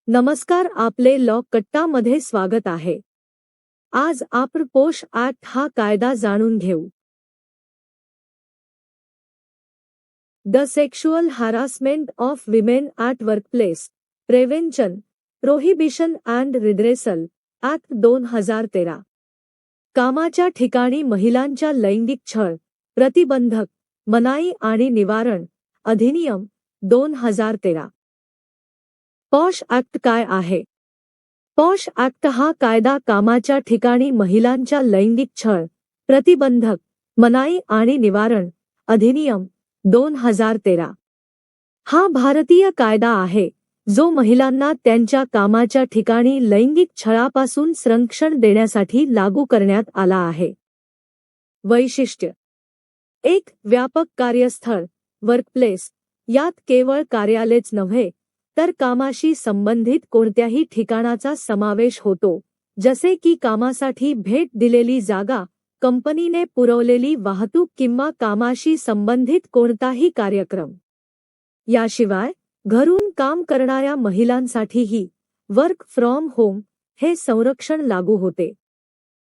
नमस्कार, आपले लॉ कट्टा मध्ये स्वागत आहे। आज आपण पोश ऍक्ट हा कायदा जाणून घेऊ। The sexual harassment of women at workplace prevention, prohibition and redressal act 2013। कामाच्या ठिकाणी महिलांच्या लैंगिक छळ, प्रतिबंधक, मनाई आणि निवारण अधिनियम 2013। पॉश ॲक्ट काय आहे? पॉश ॲक्ट हा कायदा कामाच्या ठिकाणी महिलांच्या लैंगिक छळ, प्रतिबंधक, मनाई आणि निवारण अधिनियम 2013 हा भारतीय कायदा आहे, जो महिलांना त्यांच्या कामाच्या ठिकाणी लैंगिक छळापासून संरक्षण देण्यासाठी लागू करण्यात आला आहे। वैशिष्ट्य: 1. व्यापक कार्यस्थळ वर्कप्लेस, यात केवळ कार्यालयच नव्हे तर कामाशी संबंधित कोणत्याही ठिकाणाचा समावेश होतो, जसे की कामासाठी भेट दिलेली जागा, कंपनीने पुरवलेली वाहतूक किंवा कामाशी संबंधित कोणताही कार्यक्रम। याशिवाय घरून काम करणाऱ्या महिलांसाठीही वर्क फ्रॉम होम हे संरक्षण लागू होते।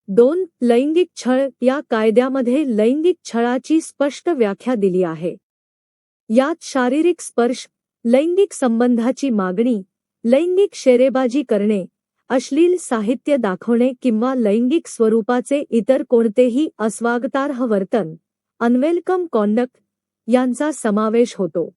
2. लैंगिक छळ या कायद्यामध्ये लैंगिक छळाची स्पष्ट व्याख्या दिली आहे। यात शारीरिक स्पर्श, लैंगिक संबंधाची मागणी, लैंगिक शेरेबाजी करणे, अश्लील साहित्य दाखवणे किंवा लैंगिक स्वरूपाचे इतर कोणतेही अस्वागतार्ह वर्तन, अनवेलकम कॉन्डक्ट यांचा समावेश होतो।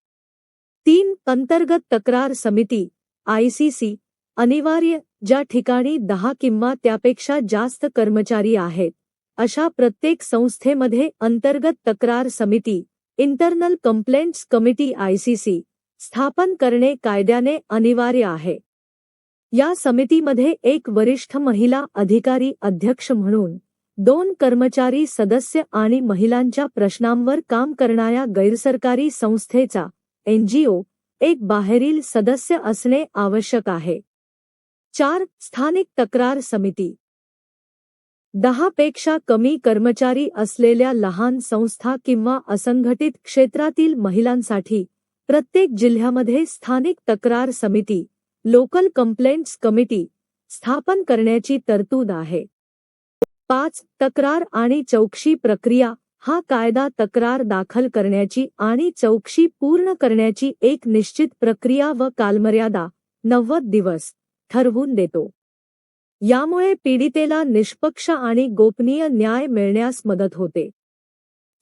3. अंतर्गत तक्रार समिती ICC अनिवार्य, ज्या ठिकाणी 10 किंवा त्यापेक्षा जास्त कर्मचारी आहेत, अशा प्रत्येक संस्थेमध्ये अंतर्गत तक्रार समिती इंटरनल कंप्लेंट्स कमिटी ICC स्थापन करणे कायद्याने अनिवार्य आहे। या समितीमध्ये एक वरिष्ठ महिला अधिकारी अध्यक्ष म्हणून, 2 कर्मचारी सदस्य आणि महिलांच्या प्रश्नांवर काम करणाऱ्या गैरसरकारी संस्थेचा NGO एक बाहेरील सदस्य असणे आवश्यक आहे। 4. स्थानिक तक्रार समिती 10 पेक्षा कमी कर्मचारी असलेल्या लहान संस्था किंवा असंघटित क्षेत्रातील महिलांसाठी प्रत्येक जिल्ह्यामध्ये स्थानिक तक्रार समिती लोकल कंप्लेंट्स कमिटी स्थापन करण्याची तरतूद आहे। 5. तक्रार आणि चौकशी प्रक्रिया हा कायदा तक्रार दाखल करण्याची आणि चौकशी पूर्ण करण्याची एक निश्चित प्रक्रिया व कालमर्यादा 90 दिवस ठरवून देतो। यामुळे पीडितेला निष्पक्ष आणि गोपनीय न्याय मिळण्यास मदत होते।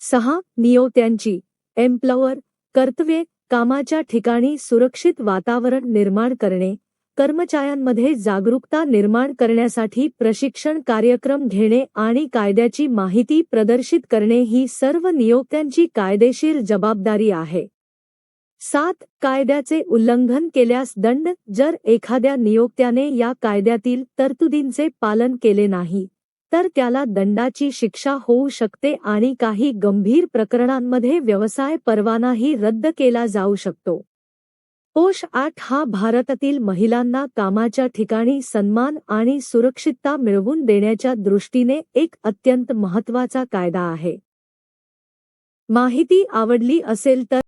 6. नियोक्त्यांची एम्प्लॉयर कर्तव्ये कामाच्या ठिकाणी सुरक्षित वातावरण निर्माण करणे, कर्मचाऱ्यांमध्ये जागरूकता निर्माण करण्यासाठी प्रशिक्षण कार्यक्रम घेणे आणि कायद्याची माहिती प्रदर्शित करणे ही सर्व नियोक्त्यांची कायदेशीर जबाबदारी आहे। 7. कायद्याचे उल्लंघन केल्यास दंड, जर एखाद्या नियोक्त्याने या कायद्यातील तरतुदींचे पालन केले नाही, तर त्याला दंडाची शिक्षा होऊ शकते आणि काही गंभीर प्रकरणांमध्ये व्यवसाय परवानाही रद्द केला जाऊ शकतो। पोश ॲक्ट हा भारतातील महिलांना कामाच्या ठिकाणी सन्मान आणि सुरक्षितता मिळवून देण्याच्या दृष्टीने एक अत्यंत महत्त्वाचा कायदा आहे। माहिती आवडली असेल तर